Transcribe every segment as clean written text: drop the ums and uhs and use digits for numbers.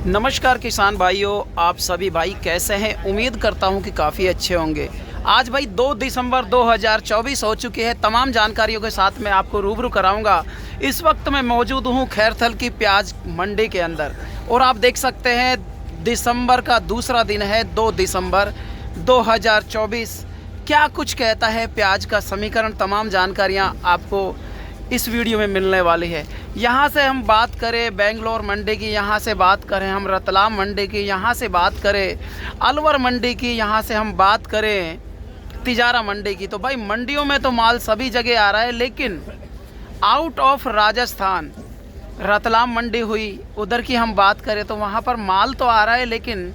नमस्कार किसान भाइयों, आप सभी भाई कैसे हैं। उम्मीद करता हूं कि काफ़ी अच्छे होंगे। आज भाई 2 दिसंबर 2024 हो चुके हैं। तमाम जानकारियों के साथ मैं आपको रूबरू कराऊंगा। इस वक्त मैं मौजूद हूं खैरथल की प्याज मंडी के अंदर और आप देख सकते हैं दिसंबर का दूसरा दिन है, 2 दिसंबर 2024। क्या कुछ कहता है प्याज का समीकरण, तमाम जानकारियाँ आपको इस वीडियो में मिलने वाली है। यहाँ से हम बात करें बेंगलोर मंडी की, यहाँ से बात करें हम रतलाम मंडी की, यहाँ से बात करें अलवर मंडी की, यहाँ से हम बात करें तिजारा मंडी की। तो भाई मंडियों में तो माल सभी जगह आ रहा है, लेकिन आउट ऑफ राजस्थान रतलाम मंडी हुई, उधर की हम बात करें तो वहाँ पर माल तो आ रहा है लेकिन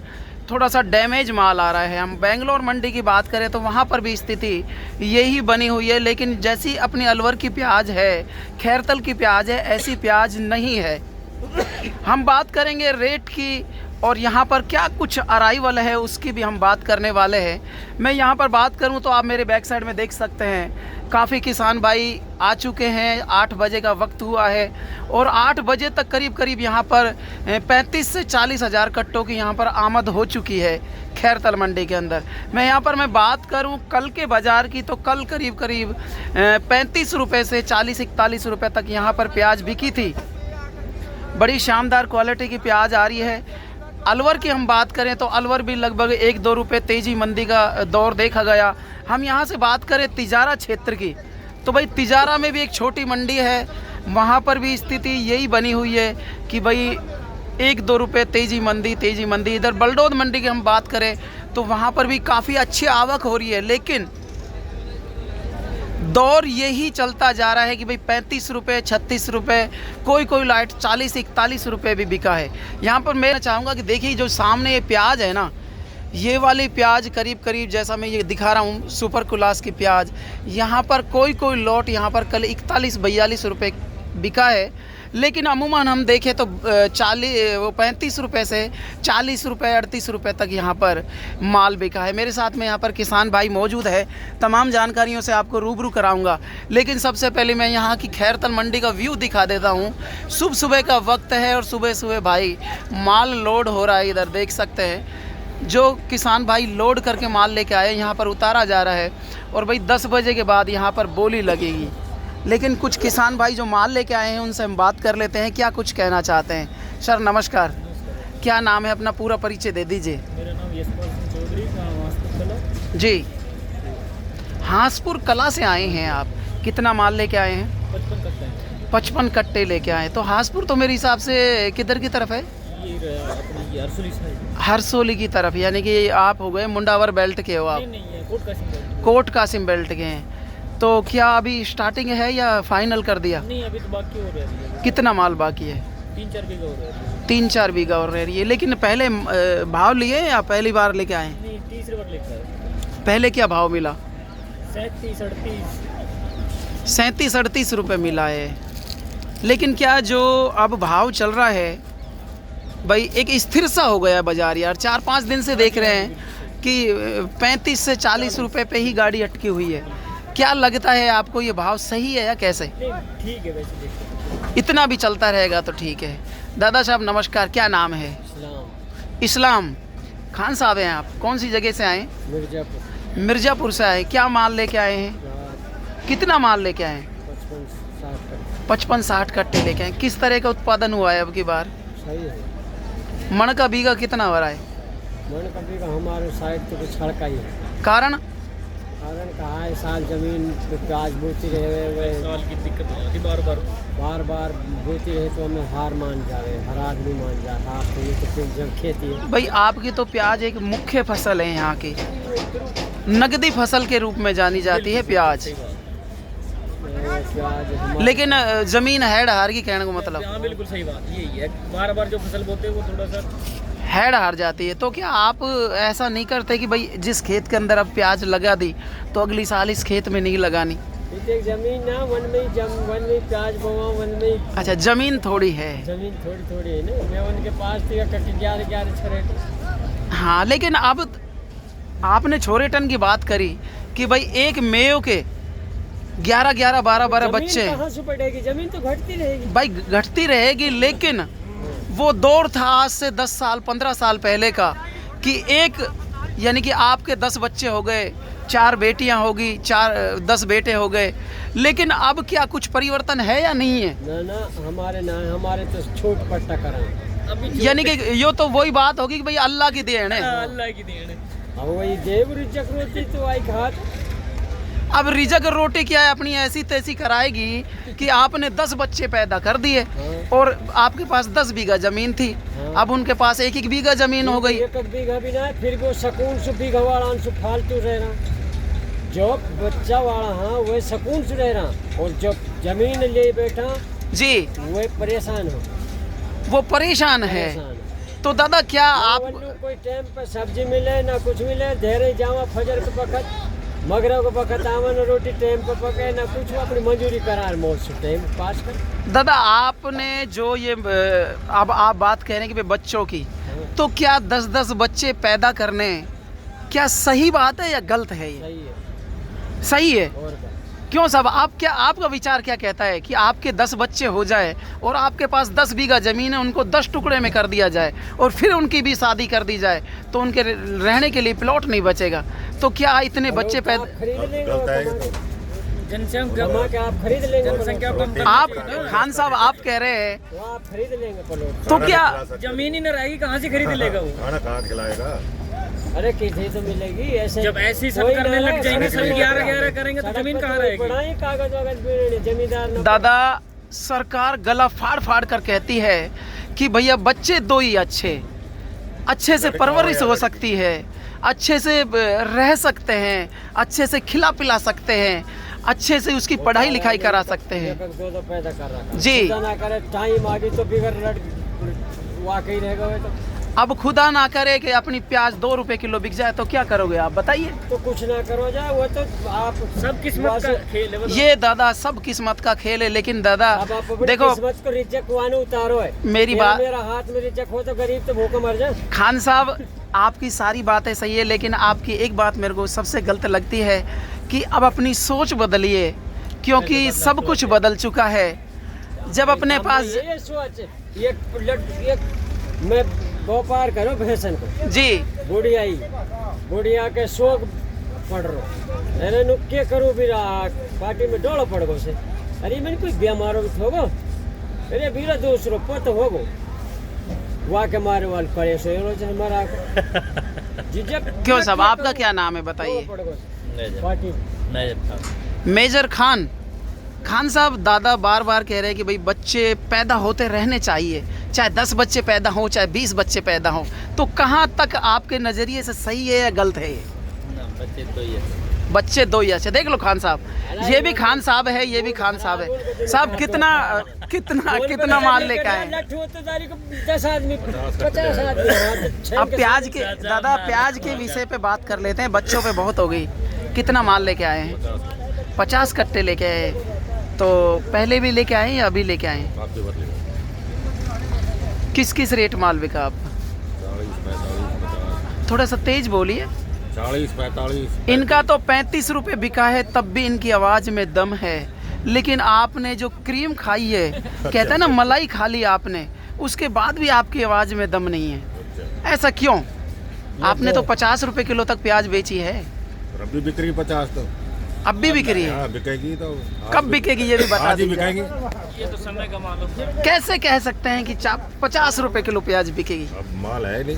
थोड़ा सा डैमेज माल आ रहा है। हम बेंगलोर मंडी की बात करें तो वहाँ पर भी स्थिति यही बनी हुई है। लेकिन जैसी अपनी अलवर की प्याज है, खैरथल की प्याज है, ऐसी प्याज नहीं है। हम बात करेंगे रेट की और यहाँ पर क्या कुछ अराइवल है उसकी भी हम बात करने वाले हैं। मैं यहाँ पर बात करूँ तो आप मेरे बैक साइड में देख सकते हैं काफ़ी किसान भाई आ चुके हैं। 8 बजे का वक्त हुआ है और 8 बजे तक करीब करीब यहाँ पर 35 से 40 हज़ार कट्टों की यहाँ पर आमद हो चुकी है खैरथल मंडी के अंदर। मैं बात करूँ कल के बाज़ार की तो कल करीब करीब 35 रुपये से 40-41 रुपये तक यहाँ पर प्याज बिकी थी। बड़ी शानदार क्वालिटी की प्याज आ रही है। अलवर की हम बात करें तो अलवर भी लगभग 1-2 रुपये तेज़ी मंदी का दौर देखा गया। हम यहाँ से बात करें तिजारा क्षेत्र की तो भाई तिजारा में भी एक छोटी मंडी है, वहाँ पर भी स्थिति यही बनी हुई है कि भाई 1-2 रुपये तेज़ी मंदी। इधर बलडोद मंडी की हम बात करें तो वहाँ पर भी काफ़ी अच्छी आवक हो रही है, लेकिन दौर यही चलता जा रहा है कि भाई 35 रुपये 36 रुपये, कोई लाइट 40-41 रुपये भी बिका है। यहाँ पर मैं चाहूँगा कि देखिए जो सामने ये प्याज है ना, ये वाली प्याज करीब करीब जैसा मैं ये दिखा रहा हूँ सुपर क्लास की प्याज, यहाँ पर कोई लॉट यहाँ पर कल 41-42 रुपये बिका है। लेकिन अमूमन हम देखें तो 35 रुपये से 40 रुपये 38 रुपये तक यहाँ पर माल बिका है। मेरे साथ में यहाँ पर किसान भाई मौजूद है, तमाम जानकारियों से आपको रूबरू कराऊंगा। लेकिन सबसे पहले मैं यहाँ की खैरथल मंडी का व्यू दिखा देता हूँ। सुबह का वक्त है और सुबह भाई माल लोड हो रहा है। इधर देख सकते हैं जो किसान भाई लोड करके माल लेके आए यहाँ पर उतारा जा रहा है और भाई 10 बजे के बाद यहाँ पर बोली लगेगी। लेकिन कुछ किसान भाई जो माल लेके आए हैं उनसे हम बात कर लेते हैं, क्या कुछ कहना चाहते हैं। सर नमस्कार, क्या नाम है अपना, पूरा परिचय दे दीजिए। मेरा नाम यशपाल सिंह चौधरी, हांसपुर कला। जी, हांसपुर कला से आए हैं आप। कितना माल लेके आए हैं? 55 कट्टे। 55 कट्टे लेके आए। तो हांसपुर तो मेरे हिसाब से किधर की तरफ है? ये अपनी हरसोली साइड, हरसोली की तरफ, यानी कि आप हो गए मुंडावर बेल्ट के हो आप? नहीं है, कोट कासिम बेल्ट के हैं। तो क्या अभी स्टार्टिंग है या फाइनल कर दिया? नहीं, अभी तो बाकी हो रही है। कितना माल बाकी है? 3-4 बीघा हो रहा है। 3-4 बीघा और रह रही है। लेकिन पहले भाव लिए या पहली बार लेके आए? नहीं, तीसरी बार लेकर आए। पहले क्या भाव मिला? 37-38 रुपये मिला है। लेकिन क्या जो अब भाव चल रहा है भाई, एक स्थिर सा हो गया बाजार यार। 4-5 दिन से देख रहे हैं कि 35 से 40 रुपये पे ही गाड़ी अटकी हुई है। क्या लगता है आपको, ये भाव सही है या कैसे? ठीक है, वैसे देखो इतना भी चलता रहेगा तो ठीक है। दादा साहब नमस्कार, क्या नाम है? इस्लाम खान साहब हैं आप? कौन सी जगह से आए? मिर्ज़ापुर से आए। क्या माल लेके आए हैं? कितना माल लेके आए हैं? 55-60 कट्टे लेके आए। किस तरह का उत्पादन हुआ है अब की बार? सही है। मन का बीघा कितना हो रहा है? मन का बीघा हमारे साइड तो कुछ छड़का ही है। कारण कहा है, साल जमीन पे प्याज बोती रहे, साल की दिक्कत होती, बार बोती रहे तो हमें हार मान जा रहे, हर आदमी मान जा रहा है। तो ये तो जब खेती है भाई, आपकी तो प्याज एक मुख्य फसल है यहाँ की, नगदी फसल के रूप में जानी जाती है प्याज। लेकिन जमीन हैड हार की, कहने को मतलब। हाँ, बिल्कुल सही बात यही है। बार जो फसल बोते हैं वो थोड़ा सा हैड हार जाती है। तो क्या आप ऐसा नहीं करते कि भाई जिस खेत के अंदर अब प्याज लगा दी तो अगली साल इस खेत में नहीं लगानी? जमीन ना वन में प्याज बोवा, वन में। अच्छा, जमीन थोड़ी है। जमीन थोड़ी है ना। मैं उनके पास 11 हाँ, लेकिन अब आपने छोरे टन की बात करी कि भाई एक मेयो के 11 12 बच्चे। कहाँ से पड़ेगी? जमीन तो घटती रहेगी भाई, घटती रहेगी, लेकिन वो दौर था आज से 10 साल 15 साल पहले का कि एक यानी कि आपके 10 बच्चे हो गए, 4 बेटियां होगी, 10 बेटे हो गए, लेकिन अब क्या कुछ परिवर्तन है या नहीं है? ना हमारे तो छोट पट्टा करा। यानी कि यो तो वही बात होगी कि भाई अल्लाह की देन है। अल्लाह की देन है। अब वही देव रिजक रोटी तो आई खात। अब रिजक रोटी क्या है, अपनी ऐसी तैसी कराएगी कि आपने 10 बच्चे पैदा कर दिए और आपके पास 10 बीघा जमीन थी, अब उनके पास 1-1 बीघा जमीन हो गई। 1 बीघा भी ना, फिर वो सकून से बीघा वाला फालतू रह रहा, जो बच्चा वाला हाँ वह सकून से रह रहा, और जो जमीन ले बैठा जी वह परेशान हो, वो परेशान है। तो दादा क्या आप कोई टाइम पर सब्जी मिले ना कुछ मिले, धेरे जावा फजर के वक्त मगरब के वक्त आवन रोटी टाइम पर पके ना कुछ, अपनी मंजूरी करार मौत से टाइम पास कर। दादा आपने जो ये अब आप बात कह रहे हैं कि भाई बच्चों की, तो क्या 10-10 बच्चे पैदा करने क्या सही बात है या गलत है? ये सही है। सही है। और क्या? क्यों साहब, आपका विचार क्या कहता है कि आपके 10 बच्चे हो जाए और आपके पास 10 बीघा ज़मीन है, उनको 10 टुकड़े में कर दिया जाए और फिर उनकी भी शादी कर दी जाए तो उनके रहने के लिए प्लॉट नहीं बचेगा, तो क्या इतने बच्चे पैदा खरीद लेंगे? जनसंख्या आप खरीद लेंगे, जनसंख्या आप खान साहब आप कह रहे हैं तो आप खरीद लेंगे प्लॉट, तो क्या जमीन ही न रहेगी, कहाँ से खरीद लेगा वो? खाना कहाँ खिलाएगा? अरे किसी तो मिलेगी ऐसे, जब ऐसी सब करने लग जाएंगे, सब 11-11 करेंगे तो जमीन कहाँ रहेगी? बढ़ाई कागज वागज जमींदार न। दादा सरकार गला फाड़ फाड़ कर कहती है कि भैया बच्चे 2 ही अच्छे से परवरिश हो सकती है, अच्छे से रह सकते हैं, अच्छे से खिला पिला सकते हैं, अच्छे से उसकी पढ़ाई लिखाई करा सकते हैं। 2 पैदा कर रहा जी। खुदा ना करे टाइम आगे तो बिगड़ वाकई रहेगा वो तो। अब खुदा ना करे कि अपनी प्याज 2 रुपए किलो बिक जाए तो क्या करोगे आप बताइए? तो कुछ ना करो जाए, वो तो आप सब किस्मत का खेल है। ये दादा सब किस्मत का खेल है, लेकिन दादा अब आप अपनी देखो किस्मत को रिजेक्ट वाने उतारो है। मेरी बात, मेरा हाथ में रिजेक्ट हो तो गरीब तो भूखा मर जाए। खान साहब आपकी सारी बातें सही है, लेकिन आपकी एक बात मेरे को सबसे गलत लगती है कि अब अपनी सोच बदलिए, क्योंकि सब कुछ बदल चुका है। जब अपने पास ये सोच एक मैं व्यापार करो फैशन को जी बुढ़िया के शौक पड़ रहा अरे नुक्के करूँ भी पार्टी में डोलो पड़ गो से, अरे मैंने कोई बीमारो होगो, अरे बीरा दूसरो पत होगो वहाँ के मारे वाल पड़े से हमारा क्यों साहब आपका क्या नाम है बताइए? मेजर खान। खान साहब दादा बार बार कह रहे हैं कि भाई बच्चे पैदा होते रहने चाहिए, चाहे 10 बच्चे पैदा हों चाहे 20 बच्चे पैदा हों, तो कहाँ तक आपके नज़रिए से सही है या गलत है? बच्चे 2 ही अच्छे। देख लो खान साहब, ये भी खान साहब है, ये भी खान साहब है। साहब कितना माल लेके आए? अब प्याज के दादा प्याज के विषय पे बात कर लेते हैं, बच्चों पे बहुत हो गई। कितना माल लेके आए हैं? 50 कट्टे लेके आए। तो पहले भी लेके आए या अभी लेके आए? किस रेट माल बिका आपका? 40-45 थोड़ा सा तेज बोलिए। 40-45 इनका तो 35 रुपये बिका है, तब भी इनकी आवाज़ में दम है। लेकिन आपने जो क्रीम खाई है, कहते हैं ना मलाई खा ली आपने, उसके बाद भी आपकी आवाज़ में दम नहीं है। ऐसा क्यों? आपने तो 50 रुपये किलो तक प्याज बेची है। अब भी बिक्री 50 तो अब भी बिक्री है? हाँ, बिकेगी तो कब बिकेगी ये भी बता आज ही दीजिए। बिकेगी। ये तो समय का मालूम है। कैसे कह सकते हैं कि 50 रुपये किलो प्याज बिकेगी? अब माल है नहीं।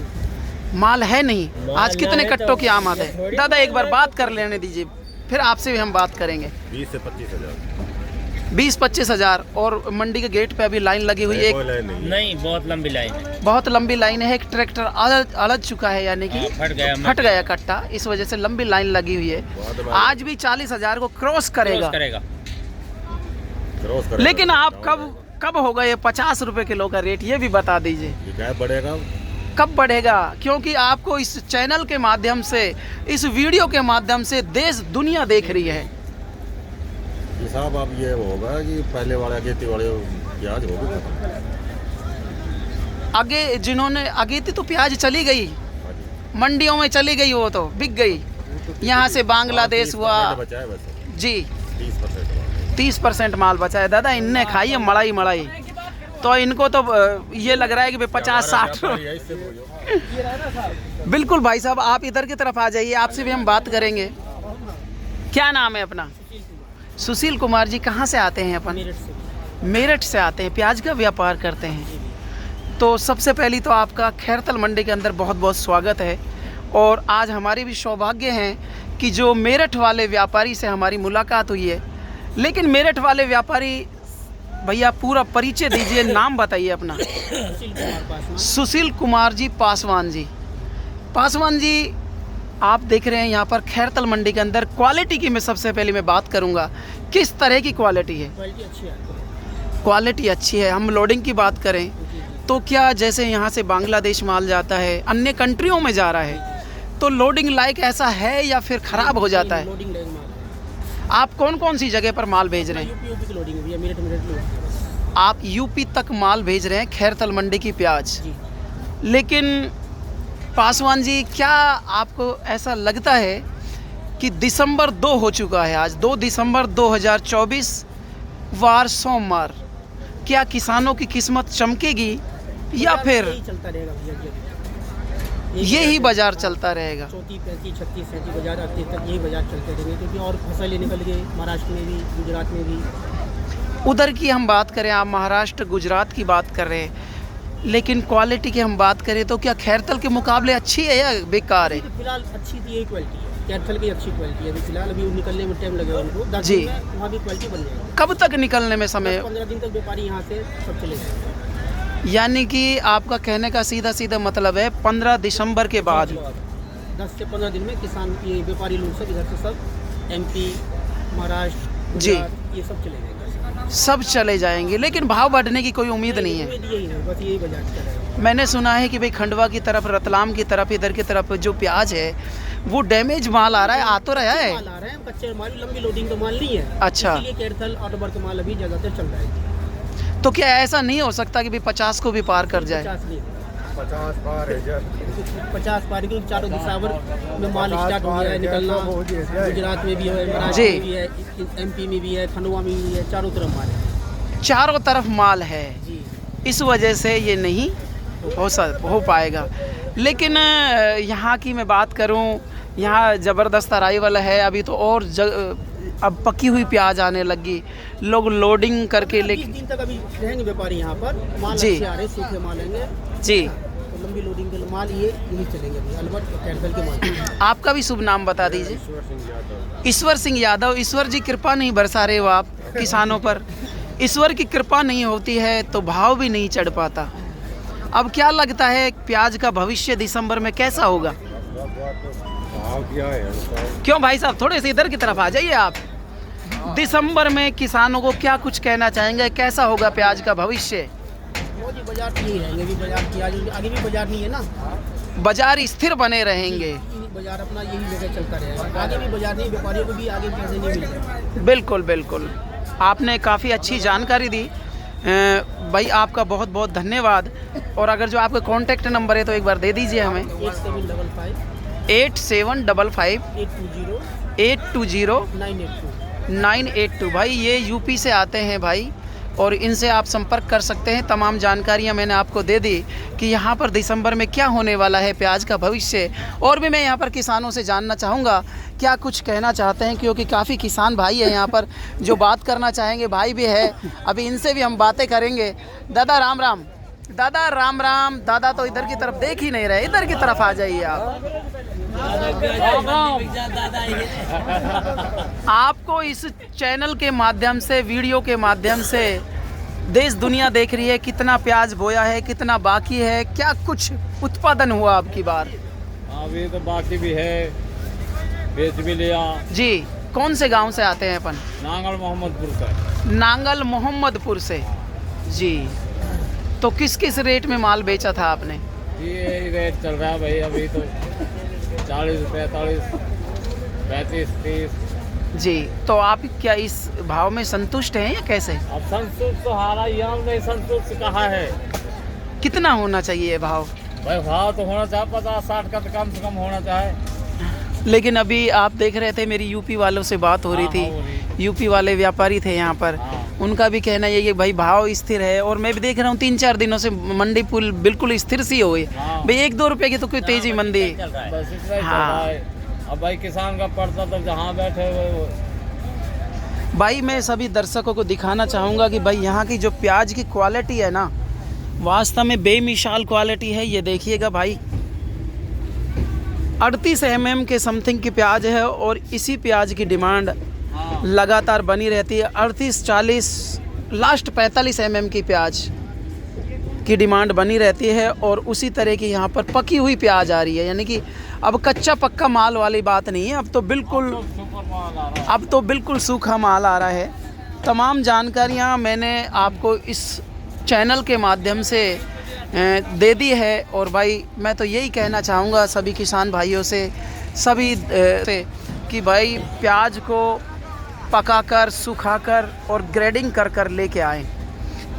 माल है नहीं। आज कितने कट्टों की आमद है? दादा एक बार बात कर लेने दीजिए, फिर आपसे भी हम बात करेंगे। 20 से 25 हज़ार 20-25 हज़ार। और मंडी के गेट पे अभी लाइन लगी हुई है। नहीं, बहुत लंबी लाइन है। बहुत लंबी लाइन है। एक ट्रैक्टर अलग चुका है, यानी कि फट गया कट्टा, इस वजह से लंबी लाइन लगी हुई है। आज भी 40,000 को क्रॉस करेगा। लेकिन आप कब होगा ये 50 रुपए किलो का रेट, ये भी बता दीजिए। क्या बढ़ेगा? कब बढ़ेगा? क्योंकि आपको इस चैनल के माध्यम से, इस वीडियो के माध्यम से देश दुनिया देख रही है। हिसाब अब ये होगा कि पहले वाले अगेती वाले प्याज होगी। आगे जिन्होंने अगेती तो प्याज चली गई, मंडियों में चली गई, वो तो बिक गई। यहाँ से बांग्लादेश हुआ जी, 30% माल बचा है। दादा इनने खाई है मलाई तो इनको तो ये लग रहा है कि 50-60 बिल्कुल भाई साहब, आप इधर की तरफ आ जाइए, आपसे भी हम बात करेंगे। क्या नाम है अपना? सुशील कुमार जी। कहाँ से आते हैं अपन? मेरठ से आते हैं, प्याज का व्यापार करते हैं। तो सबसे पहले तो आपका खैरतल मंडी के अंदर बहुत बहुत स्वागत है। और आज हमारी भी सौभाग्य है कि जो मेरठ वाले व्यापारी से हमारी मुलाकात हुई है। लेकिन मेरठ वाले व्यापारी भैया पूरा परिचय दीजिए, नाम बताइए अपना। सुशील कुमार जी पासवान जी। पासवान जी, आप देख रहे हैं यहाँ पर खैरतल मंडी के अंदर क्वालिटी की मैं सबसे पहले मैं बात करूँगा, किस तरह की क्वालिटी है? क्वालिटी अच्छी है। हम लोडिंग की बात करें तो क्या जैसे यहाँ से बांग्लादेश माल जाता है, अन्य कंट्रियों में जा रहा है, तो लोडिंग लायक ऐसा है या फिर ख़राब हो जाता है? लोडिंग लायक माल है। आप कौन कौन सी जगह पर माल भेज रहे हैं? यूपी की लोडिंग है, मेरठ। आप यूपी तक माल भेज रहे हैं खैरतल मंडी की प्याज। लेकिन पासवान जी, क्या आपको ऐसा लगता है कि दिसंबर 2 हो चुका है, आज 2 दिसंबर 2024 वार सोमवार, क्या किसानों की किस्मत चमकेगी या फिर यही चलता रहेगा भैया? यही बाजार चलता रहेगा? 34, 35, 36, 37 बाजार आते तक यही बाजार चलते रहेंगे, क्योंकि और फसलें निकल गई महाराष्ट्र में भी, गुजरात में भी। उधर की हम बात करें, आप महाराष्ट्र गुजरात की बात कर रहे हैं, लेकिन क्वालिटी की हम बात करें तो क्या खैरतल के मुकाबले अच्छी है या बेकार है? फिलहाल अच्छी थी, यही क्वालिटी है खैरतल की, अच्छी क्वालिटी है। अभी फिलहाल अभी निकलने में टाइम लगेगा उनको, 10 जी। दिन में वहाँ भी क्वालिटी बन जाएगी। कब तक निकलने में समय? 15 दिन तक व्यापारी यहाँ से सब चले जाएंगे। यानी कि आपका कहने का सीधा सीधा मतलब है 15 दिसंबर के बाद 10 से 15 दिन में किसान, ये व्यापारी लोग सब इधर से सब MP, महाराष्ट्र, जी। गुजरात, ये सब चले जाएंगे। सब चले जाएंगे, लेकिन भाव बढ़ने की कोई उम्मीद नहीं है। उम्मीद यही है, बस यही बाजार चलेगा। मैंने सुना है कि भाई खंडवा की तरफ, रतलाम की तरफ, इधर की तरफ जो प्याज है वो डैमेज माल आ रहा है, आ तो रहा है। माल आ रहा है, कच्चे माल, लंबी लोडिंग का माल नहीं है। अच्छा। इसीलिए खैरतल ऑटोबर का माल अभी ज़्यादातर चल रहा है। तो क्या ऐसा नहीं हो सकता कि भाई 50 को भी पार कर जाए? 50 नहीं, 50 पार, क्योंकि चारों दिशावर में माल स्टार्ट हो गया है निकलना। गुजरात में भी है, महाराष्ट्र में भी है, MP में भी है, खंडवा में भी है, चारों तरफ माल है। चारों तरफ माल है, जी। इस वजह से ये नहीं हो पाएगा। लेकिन यहाँ की मैं बात करूँ, यहाँ ज़बरदस्त अराइवल है अभी तो, और अब पकी हुई प्याज आने लगी, लोग लोडिंग करके 20 दिन तक अभी रहेंगे व्यापारी यहाँ पर, माल जी। अच्छे आ रहे, सूखे माल आएंगे जी। तो लंबी लोडिंग के माल ये यही चलेंगे अभी, अलबत्त खैरतल के माल। आपका भी शुभ नाम बता दीजिए। ईश्वर सिंह यादव। ईश्वर जी कृपा नहीं बरसा रहे हो आप किसानों पर? ईश्वर की कृपा नहीं होती है तो भाव भी नहीं चढ़ पाता। अब क्या लगता है प्याज का भविष्य दिसंबर में कैसा होगा? क्यों भाई साहब, थोड़े से इधर की तरफ आ जाइए आप। दिसंबर में किसानों को क्या कुछ कहना चाहेंगे, कैसा होगा प्याज का भविष्य? मोदी बाजार यही रहेंगे, अभी बाजार की आगे भी बाजार नहीं है ना, बाजार स्थिर बने रहेंगे। बाजार अपना यही जगह चलता रहेगा, आगे भी बाजार नहीं, व्यापारियों को भी आगे पैसे नहीं मिलेंगे। बिल्कुल बिल्कुल, आपने काफ़ी अच्छी जानकारी दी भाई, आपका बहुत बहुत धन्यवाद। और अगर जो आपका कॉन्टैक्ट नंबर है तो एक बार दे दीजिए हमें। 8755 820 982। भाई ये यूपी से आते हैं भाई, और इनसे आप संपर्क कर सकते हैं। तमाम जानकारियां मैंने आपको दे दी कि यहाँ पर दिसंबर में क्या होने वाला है, प्याज का भविष्य। और भी मैं यहाँ पर किसानों से जानना चाहूँगा क्या कुछ कहना चाहते हैं, क्योंकि काफ़ी किसान भाई है यहाँ पर जो बात करना चाहेंगे, भाई भी है, अभी इनसे भी हम बातें करेंगे। दादा राम राम। दादा राम राम। दादा तो इधर की तरफ देख ही नहीं रहे, इधर की तरफ आ जाइए आप। आपको इस चैनल के माध्यम से, वीडियो के माध्यम से देश दुनिया देख रही है, कितना प्याज बोया है, कितना बाकी है, क्या कुछ उत्पादन हुआ आपकी बार? अभी तो बाकी भी है, बेच भी लिया जी। कौन से गांव से आते हैं अपन? नांगल मोहम्मदपुर से। नांगल मोहम्मदपुर से जी। तो किस किस रेट में माल बेचा था आपने? ये रेट चल रहा है भाई, अभी तो 40, 45, 35, 30। जी। तो आप क्या इस भाव में संतुष्ट हैं या कैसे? अब संतुष्ट तो हारा ही, हम नहीं संतुष्ट कहा है। कितना होना चाहिए ये भाव? भाई भाव तो होना चाहिए 50-60 का, तो कम से कम होना चाहिए। लेकिन अभी आप देख रहे थे, मेरी यूपी वालों से बात हो रही थी, यूपी वाले व्यापारी थे यहाँ पर, उनका भी कहना यही है भाई भाव स्थिर है, और मैं भी देख रहा हूँ 3-4 दिनों से मंडी पुल बिल्कुल स्थिर सी हो गई भाई। 1-2 रुपए की तो कोई तेजी मंदी बस इतना ही चल हाँ। रहा है। अब भाई किसान का पड़ता तो जहाँ बैठे हुए भाई मैं सभी दर्शकों को दिखाना चाहूँगा कि भाई यहाँ की जो प्याज की क्वालिटी है ना, वास्तव में बेमिसाल क्वालिटी है। ये देखिएगा भाई 38 mm के समथिंग की प्याज है, और इसी प्याज की डिमांड लगातार बनी रहती है। 38-40 लास्ट 45 mm की प्याज की डिमांड बनी रहती है, और उसी तरह की यहाँ पर पकी हुई प्याज आ रही है। यानी कि अब कच्चा पक्का माल वाली बात नहीं है, अब तो बिल्कुल सूखा माल आ रहा है। तमाम जानकारियाँ मैंने आपको इस चैनल के माध्यम से दे दी है, और भाई मैं तो यही कहना चाहूँगा सभी किसान भाइयों से, सभी से कि भाई प्याज को पकाकर, सुखाकर और ग्रेडिंग कर कर लेके आएँ।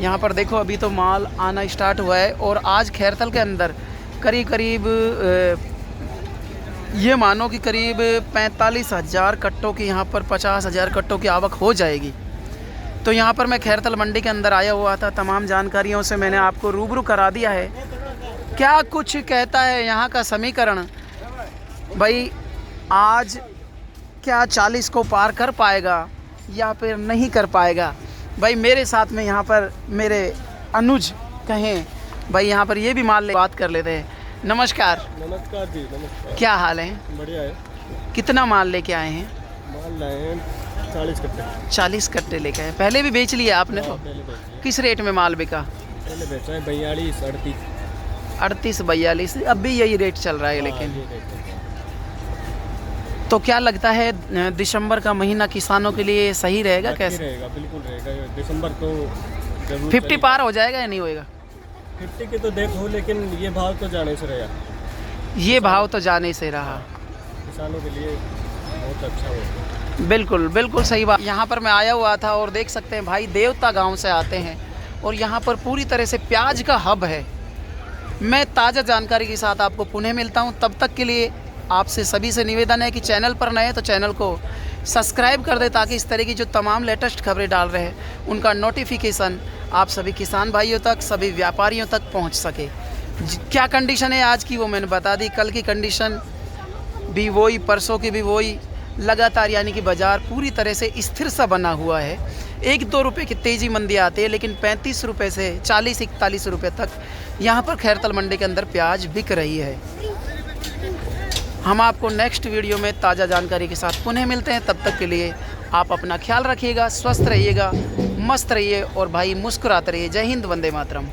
यहाँ पर देखो अभी तो माल आना स्टार्ट हुआ है, और आज खैरतल के अंदर करीब ये मानो कि करीब 45,000 कट्टों की, यहाँ पर 50,000 कट्टों की आवक हो जाएगी। तो यहाँ पर मैं खैरतल मंडी के अंदर आया हुआ था, तमाम जानकारियों से मैंने आपको रूबरू करा दिया है। क्या कुछ कहता है यहाँ का समीकरण भाई, आज क्या 40 को पार कर पाएगा या फिर नहीं कर पाएगा। भाई मेरे साथ में यहाँ पर मेरे अनुज कहें भाई, यहाँ पर ये भी माल ले बात कर लेते हैं। नमस्कार। नमस्कार जी, नमस्कार। क्या हाल है? बढ़िया है। कितना माल लेके आए हैं? माल लाए हैं 40 कट्टे। 40 कट्टे लेके आए, पहले भी बेच लिया आपने तो? पहले बेच लिया। किस रेट में माल बिका? पहले बेचा है 42, 38। 38-42 अब भी यही रेट चल रहा है। लेकिन ये रेट है। तो क्या लगता है दिसंबर का महीना किसानों के लिए सही रहेगा? बाकी कैसे रहेगा, बिल्कुल रहेगा। दिसंबर तो जरूर 50 पार हो जाएगा या नहीं होएगा? 50 के तो देखो, लेकिन ये भाव तो जाने से रहा, ये भाव तो जाने से रहा। किसानों के लिए बहुत अच्छा होगा। बिल्कुल बिल्कुल सही बात। यहाँ पर मैं आया हुआ था, और देख सकते हैं भाई देवता गांव से आते हैं, और यहाँ पर पूरी तरह से प्याज का हब है। मैं ताज़ा जानकारी के साथ आपको पुनः मिलता हूँ। तब तक के लिए आपसे सभी से निवेदन है कि चैनल पर नए हैं तो चैनल को सब्सक्राइब कर दे, ताकि इस तरह की जो तमाम लेटेस्ट खबरें डाल रहे हैं उनका नोटिफिकेशन आप सभी किसान भाइयों तक, सभी व्यापारियों तक पहुंच सके। क्या कंडीशन है आज की वो मैंने बता दी, कल की कंडीशन भी वही, परसों की भी वही लगातार। यानी कि बाज़ार पूरी तरह से स्थिर सा बना हुआ है। 1-2 रुपये की तेज़ी मंदी आती है, लेकिन 35 रुपये से 40-41 रुपये तक यहाँ पर खैरतल मंडी के अंदर प्याज बिक रही है। हम आपको नेक्स्ट वीडियो में ताज़ा जानकारी के साथ पुनः मिलते हैं। तब तक के लिए आप अपना ख्याल रखिएगा, स्वस्थ रहिएगा, मस्त रहिए, और भाई मुस्कुराते रहिए। जय हिंद, वंदे मातरम।